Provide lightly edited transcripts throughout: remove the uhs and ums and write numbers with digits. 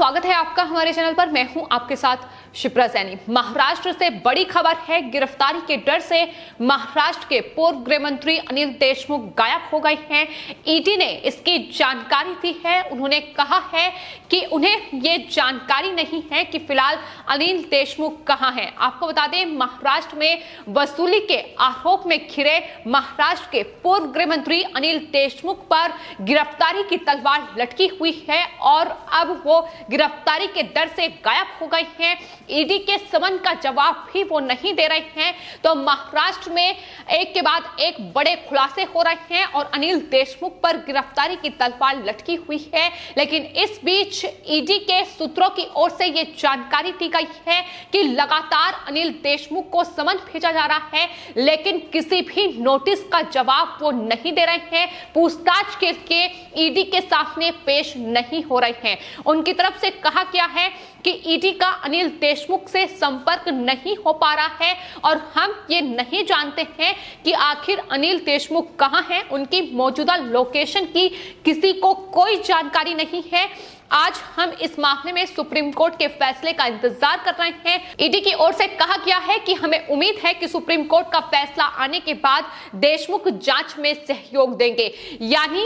स्वागत है आपका हमारे चैनल पर। मैं हूं आपके साथ शिप्रा सैनी। महाराष्ट्र से बड़ी खबर है। गिरफ्तारी के डर से महाराष्ट्र के पूर्व गृह मंत्री अनिल देशमुख गायब हो गए हैं। ईडी ने इसकी जानकारी दी है। उन्होंने कहा है कि उन्हें ये जानकारी नहीं है कि फिलहाल अनिल देशमुख कहां हैं। आपको बता दें, महाराष्ट्र में वसूली के आरोप में घिरे महाराष्ट्र के पूर्व गृह मंत्री अनिल देशमुख पर गिरफ्तारी की तलवार लटकी हुई है और अब वो गिरफ्तारी के डर से गायब हो गए हैं। ईडी के समन का जवाब भी वो नहीं दे रहे हैं। तो महाराष्ट्र में एक के बाद एक बड़े खुलासे हो रहे हैं और अनिल देशमुख पर गिरफ्तारी की तलवार लटकी हुई है। लेकिन इस बीच ईडी के सूत्रों की ओर से ये जानकारी दी गई है कि लगातार अनिल देशमुख को समन भेजा जा रहा है, लेकिन किसी भी नोटिस का जवाब वो नहीं दे रहे हैं। पूछताछ के लिए ईडी के सामने पेश नहीं हो रहे हैं। उनकी तरफ से कहा गया है कि ईडी का अनिल देशमुख से संपर्क नहीं हो पा रहा है और हम ये नहीं जानते हैं कि आखिर अनिल देशमुख कहां हैं। उनकी मौजूदा लोकेशन की किसी को कोई जानकारी नहीं है। आज हम इस मामले में सुप्रीम कोर्ट के फैसले का इंतजार कर रहे हैं। ईडी की ओर से कहा गया है कि हमें उम्मीद है कि सुप्रीम कोर्ट का फैसला आने के बाद देशमुख जांच में सहयोग देंगे। यानी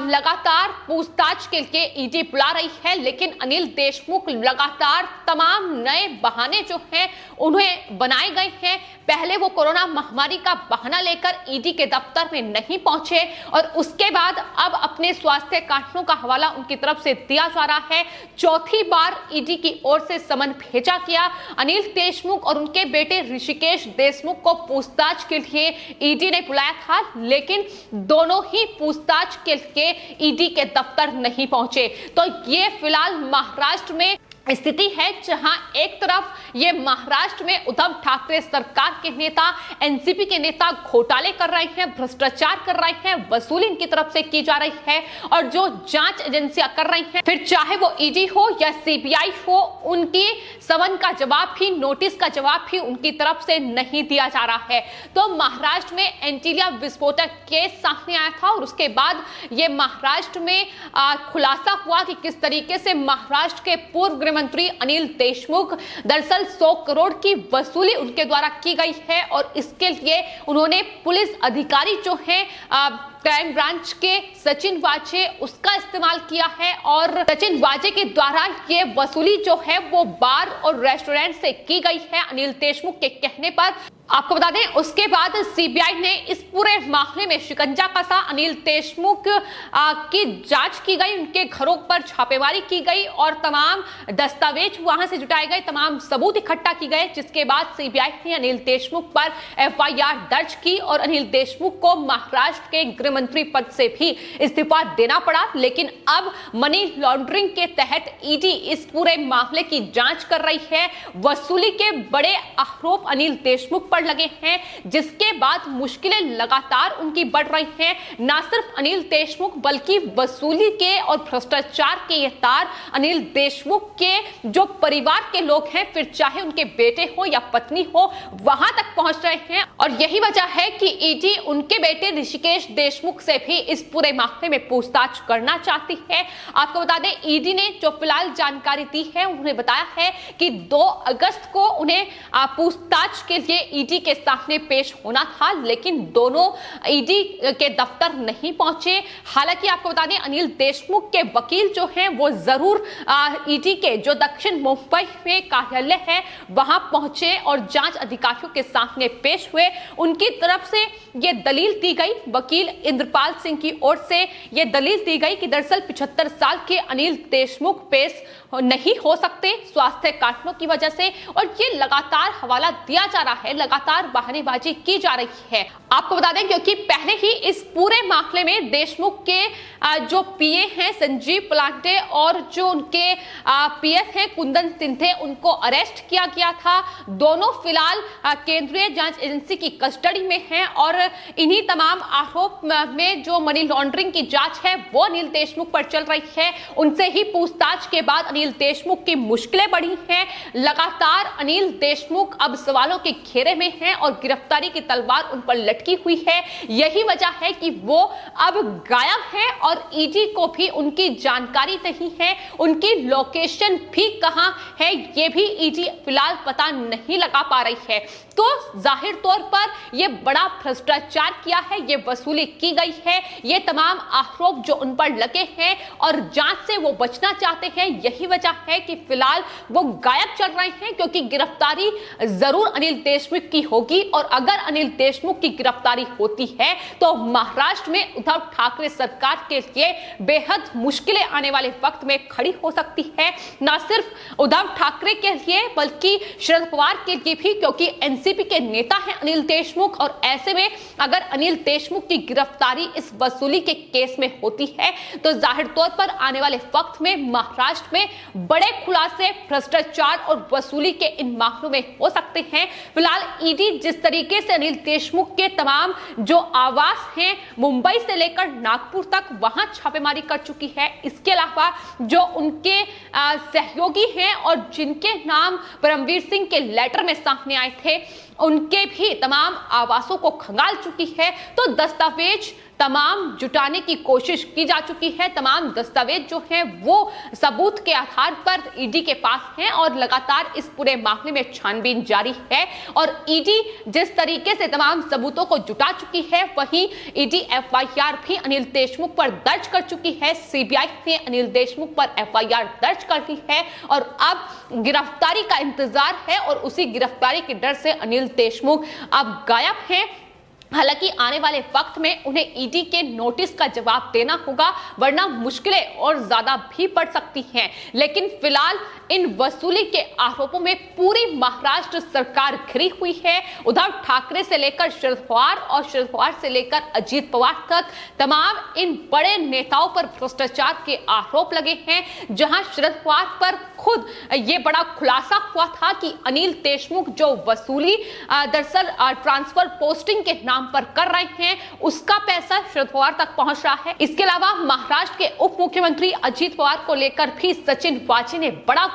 लगातार पूछताछ के लिए ईडी बुला रही है, लेकिन अनिल देशमुख लगातार तमाम नए बहाने जो हैं उन्हें बनाए गए हैं। पहले वो कोरोना महामारी का बहाना लेकर ईडी के दफ्तर में नहीं पहुंचे और उसके बाद अब अपने स्वास्थ्य कारणों का हवाला उनकी तरफ से दिया जा रहा है। चौथी बार ईडी की ओर से समन भेजा गया। अनिल देशमुख और उनके बेटे ऋषिकेश देशमुख को पूछताछ के लिए ईडी ने बुलाया था, लेकिन दोनों ही पूछताछ के लिए ईडी के दफ्तर नहीं पहुंचे। तो ये फिलहाल महाराष्ट्र में स्थिति है, जहां एक तरफ ये महाराष्ट्र में उद्धव ठाकरे सरकार के नेता, एनसीपी के नेता घोटाले कर रहे हैं, भ्रष्टाचार कर रहे हैं, वसूली इनकी तरफ से की जा रही है और जो जांच एजेंसियां कर रही हैं, फिर चाहे वो ईडी हो या सीबीआई हो, उनकी समन का जवाब भी, नोटिस का जवाब भी उनकी तरफ से नहीं दिया जा रहा है। तो महाराष्ट्र में एंटीलिया विस्फोटक केस सामने आया था और उसके बाद ये महाराष्ट्र में खुलासा हुआ कि किस तरीके से महाराष्ट्र के पूर्व मंत्री अनिल देशमुख दरअसल 100 करोड़ की वसूली उनके द्वारा की गई है और इसके लिए उन्होंने पुलिस अधिकारी जो है क्राइम ब्रांच के सचिन वाजे, उसका इस्तेमाल किया है और सचिन वाजे के द्वारा ये वसूली जो है वो बार और रेस्टोरेंट से की गई है अनिल देशमुख के कहने पर। आपको बता दें, उसके बाद सीबीआई ने इस पूरे मामले में शिकंजा कसा। अनिल देशमुख की जांच की गई, उनके घरों पर छापेमारी की गई और तमाम दस्तावेज वहां से जुटाए गए, तमाम सबूत इकट्ठा की गए, जिसके बाद सीबीआई ने अनिल देशमुख पर एफआईआर दर्ज की और अनिल देशमुख को महाराष्ट्र के गृह मंत्री पद से भी इस्तीफा देना पड़ा। लेकिन अब मनी लॉन्ड्रिंग के तहत ईडी इस पूरे मामले की जांच कर रही है। वसूली के बड़े आरोप अनिल देशमुख पर लगे हैं, जिसके बाद मुश्किलें लगातार उनकी बढ़ रही हैं। ना सिर्फ अनिल देशमुख बल्कि वसूली के और भ्रष्टाचार के ये तार अनिल देशमुख के जो परिवार के लोग हैं, फिर चाहे उनके बेटे हो या पत्नी हो, वहां तक पहुंच रहे हैं और यही वजह है कि ईडी उनके बेटे ऋषिकेश देशमुख से भी इस पूरे मामले में पूछताछ करना चाहती है। आपको बता दें, ईडी ने जो फिलहाल जानकारी दी है, उन्होंने बताया है कि 2 अगस्त को उन्हें पूछताछ के लिए ईडी के सामने पेश होना था, लेकिन दोनों ईडी के दफ्तर नहीं पहुंचे। हालांकि आपको बता दें, अनिल देशमुख के वकील जो हैं वो जरूर ईडी के जो दक्षिण मुंबई में कार्यालय है वहां पहुंचे और जांच अधिकारियों के सामने पेश हुए। उनकी तरफ से ये दलील दी गई, वकील इंद्रपाल सिंह की ओर से ये दलील दी गई कि दरअसल 75 साल के अनिल देशमुख पेश नहीं हो सकते स्वास्थ्य कारणों की वजह से और ये लगातार हवाला दिया जा रहा है, लगातार बहानेबाजी की जा रही है। आपको बता दें, क्योंकि पहले ही इस पूरे मामले में देशमुख के जो पीए हैं संजीव पलांटे और जो उनके पीएस हैं कुंदन सिंधे, उनको अरेस्ट किया गया था। दोनों फिलहाल केंद्रीय जांच एजेंसी की कस्टडी में हैं और इन्हीं तमाम आरोप में जो मनी लॉन्ड्रिंग की जांच है वो अनिल देशमुख पर चल रही है। उनसे ही पूछताछ के बाद अनिल देशमुख की मुश्किलें बढ़ी हैं। लगातार अनिल देशमुख अब सवालों के घेरे में हैं और गिरफ्तारी की तलवार उन पर लटकी हुई है। यही वजह है कि वो अब गायब है और ईडी को भी उनकी जानकारी नहीं है, उनकी लोकेशन भी कहां है ये भी ईडी फिलहाल पता नहीं लगा पा रही है। तो जाहिर तौर पर यह बड़ा भ्रष्टाचार किया है, ये वसूली की गई है, ये तमाम आरोप जो उन पर लगे हैं और जांच से वो बचना चाहते हैं। यही वजह है कि फिलहाल वो गायब चल रहे हैं, क्योंकि गिरफ्तारी जरूर अनिल देशमुख की होगी और अगर अनिल देशमुख की गिरफ्तारी होती है तो महाराष्ट्र में उद्धव ठाकरे सरकार के लिए बेहद मुश्किलें आने वाले वक्त में खड़ी हो सकती है। न सिर्फ उद्धव ठाकरे के लिए बल्कि शरद पवार के लिए भी, क्योंकि एनसीपी के नेता हैं अनिल देशमुख और ऐसे में अगर अनिल देशमुख की गिरफ्तारी इस वसूली के केस में होती है तो जाहिर तौर पर आने वाले वक्त में महाराष्ट्र में बड़े खुलासे भ्रष्टाचार और वसूली के इन मामलों में हो सकते हैं। फिलहाल ईडी जिस तरीके से अनिल देशमुख के तमाम जो आवास हैं मुंबई से लेकर नागपुर तक वहां छापेमारी कर चुकी है, इसके अलावा जो उनके सहयोगी हैं और जिनके नाम परमवीर सिंह के लेटर में सामने आए थे उनके भी तमाम आवासों को खंगाल चुकी है। तो दस्तावेज तमाम जुटाने की कोशिश की जा चुकी है। तमाम दस्तावेज जो हैं वो सबूत के आधार पर ईडी के पास हैं और लगातार इस पूरे मामले में छानबीन जारी है। और ईडी जिस तरीके से तमाम सबूतों को जुटा चुकी है, वहीं ईडी एफआईआर भी अनिल देशमुख पर दर्ज कर चुकी है। सीबीआई ने अनिल देशमुख पर एफआईआर दर्ज कर दी है और अब गिरफ्तारी का इंतजार है और उसी गिरफ्तारी के डर से अनिल देशमुख अब गायब हैं। हालांकि आने वाले वक्त में उन्हें ईडी के नोटिस का जवाब देना होगा, वरना मुश्किलें और ज्यादा भी बढ़ सकती हैं। लेकिन फिलहाल इन वसूली के आरोपों में पूरी महाराष्ट्र सरकार घिरी हुई है। उद्धव ठाकरे से लेकर शरद पवार और शरद पवार से लेकर अजीत पवार तक तमाम इन बड़े नेताओं पर भ्रष्टाचार के आरोप लगे हैं। जहां शरद पवार पर खुद ये बड़ा खुलासा हुआ था कि अनिल देशमुख जो वसूली दरअसल ट्रांसफर पोस्टिंग के नाम पर कर रहे हैं उसका पैसा शरद पवार तक पहुंच रहा है। इसके अलावा महाराष्ट्र के उप मुख्यमंत्री अजीत पवार को लेकर भी सचिन वाजी ने बड़ा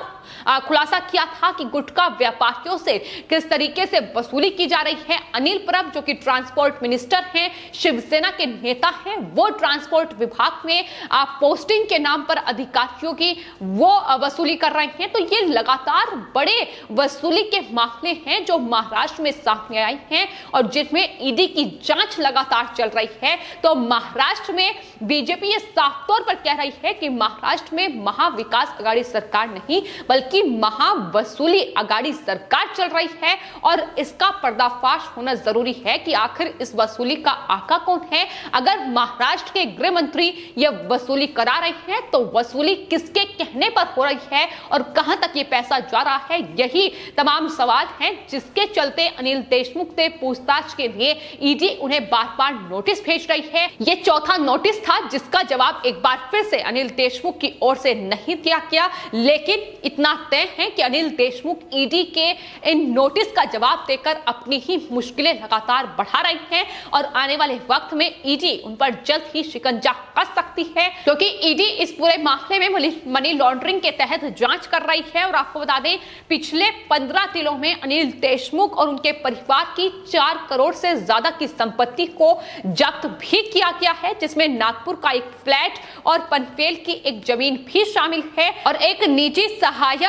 खुलासा किया था कि गुटखा व्यापारियों से किस तरीके से वसूली की जा रही है। अनिल परब जो कि ट्रांसपोर्ट मिनिस्टर हैं, शिवसेना के नेता हैं, वो ट्रांसपोर्ट विभाग में पोस्टिंग के नाम पर अधिकारियों की वो वसूली कर रहे हैं। तो ये लगातार बड़े वसूली के मामले हैं जो महाराष्ट्र में सामने आए हैं और जिनमें ईडी की जांच लगातार चल रही है। तो महाराष्ट्र में बीजेपी ये साफ तौर पर कह रही है कि महाराष्ट्र में महाविकास आघाड़ी सरकार नहीं बल्कि महावसूली आघाड़ी सरकार चल रही है और इसका पर्दाफाश होना जरूरी है कि आखिर इस वसूली का आका कौन है। अगर महाराष्ट्र के गृह मंत्री ये वसूली करा रहे हैं तो वसूली किसके कहने पर हो रही है और कहां तक ये पैसा जा रहा है, यही तमाम सवाल हैं जिसके चलते अनिल देशमुख से पूछताछ के लिए ईडी उन्हें बार बार नोटिस भेज रही है। ये चौथा नोटिस था जिसका जवाब एक बार फिर से अनिल देशमुख की ओर से नहीं दिया गया, लेकिन इतना तय है कि अनिल देशमुख ईडी के इन नोटिस का जवाब देकर अपनी ही मुश्किलें लगातार बढ़ा रहे हैं और आने वाले वक्त में ईडी उन पर जल्द ही शिकंजा कस सकती है, क्योंकि ईडी इस पूरे मामले में मनी लॉन्ड्रिंग के तहत जांच कर रही है। और आपको बता दें पिछले 15 दिनों में अनिल देशमुख और उनके परिवार की 4 करोड़ से ज्यादा की संपत्ति को जब्त भी किया गया है, जिसमें नागपुर का एक फ्लैट और पनवेल की एक जमीन भी शामिल है और एक निजी सहायक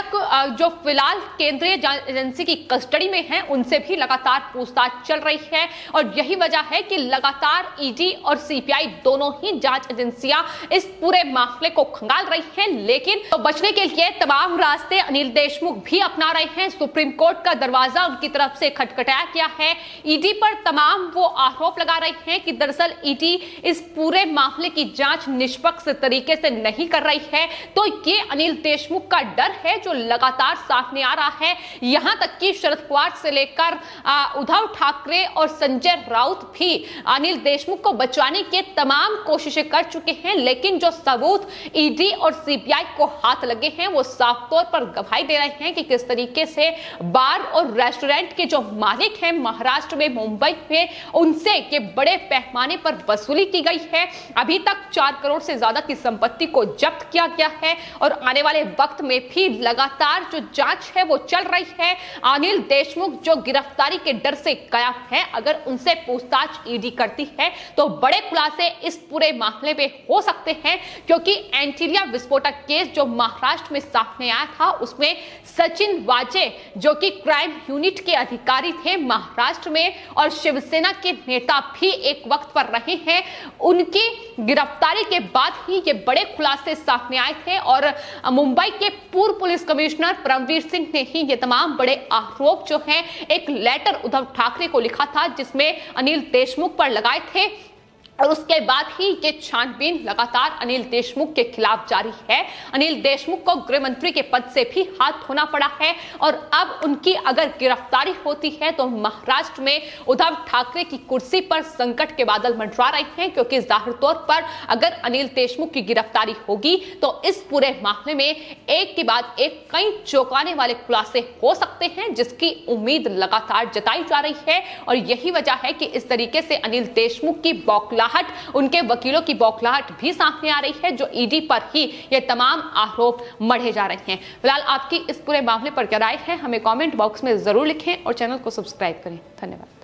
जो फिलहाल केंद्रीय एजेंसी की कस्टडी में है उनसे भी लगातार पूछताछ चल रही है। और यही वजह है कि लगातार ईडी और सीबीआई दोनों ही जांच एजेंसियां इस पूरे मामले को खंगाल रही हैं, लेकिन तो बचने के लिए तमाम रास्ते अनिल देशमुख भी अपना रहे हैं। सुप्रीम कोर्ट का दरवाजा उनकी तरफ से खटखटाया गया है। ईडी पर तमाम वो आरोप लगा रहे हैं कि दरअसल ईडी इस पूरे मामले की जांच निष्पक्ष तरीके से नहीं कर रही है। तो ये अनिल देशमुख का डर है है जो लगातार सामने आ रहा है। यहां तक कि शरद पवार से लेकर उद्धव ठाकरे और संजय राउत भी अनिल देशमुख को बचाने के तमाम कोशिशें कर चुके हैं, लेकिन जो सबूत ईडी और सीबीआई को हाथ लगे हैं वो साफ तौर पर गवाही दे रहे हैं कि किस तरीके से बार और रेस्टोरेंट के जो मालिक हैं महाराष्ट्र में, मुंबई में, उनसे ये बड़े पैमाने पर वसूली की गई है। अभी तक 4 करोड़ से ज्यादा की संपत्ति को जब्त किया गया है और आने वाले वक्त में भी लगातार जो जांच है वो चल रही है। अनिल देशमुख जो गिरफ्तारी के डर से गायब है, अगर उनसे पूछताछ ईडी करती है तो बड़े खुलासे इस पूरे मामले में हो सकते हैं, क्योंकि एंटीलिया विस्फोटक केस जो महाराष्ट्र में सामने आया था उसमें सचिन वाजे जो कि क्राइम यूनिट के अधिकारी थे महाराष्ट्र में और शिवसेना के नेता भी एक वक्त पर रहे हैं, उनकी गिरफ्तारी के बाद ही ये बड़े खुलासे सामने आए थे और मुंबई के पूर्व पुलिस कमिश्नर परमवीर सिंह ने ही ये तमाम बड़े आरोप जो हैं एक लेटर उद्धव ठाकरे को लिखा था जिसमें अनिल देशमुख पर लगाए थे और उसके बाद ही ये छानबीन लगातार अनिल देशमुख के खिलाफ जारी है। अनिल देशमुख को गृह मंत्री के पद से भी हाथ धोना पड़ा है और अब उनकी अगर गिरफ्तारी होती है तो महाराष्ट्र में उद्धव ठाकरे की कुर्सी पर संकट के बादल मंडरा रहे हैं, क्योंकि जाहिर तौर पर अगर अनिल देशमुख की गिरफ्तारी होगी तो इस पूरे मामले में एक के बाद एक कई चौंकाने वाले खुलासे हो सकते हैं, जिसकी उम्मीद लगातार जताई जा रही है। और यही वजह है कि इस तरीके से अनिल देशमुख की बौखलाहट, उनके वकीलों की बौखलाहट भी सामने आ रही है, जो ईडी पर ही ये तमाम आरोप मढ़े जा रहे हैं। फिलहाल आपकी इस पूरे मामले पर क्या राय है हमें कमेंट बॉक्स में जरूर लिखें और चैनल को सब्सक्राइब करें। धन्यवाद।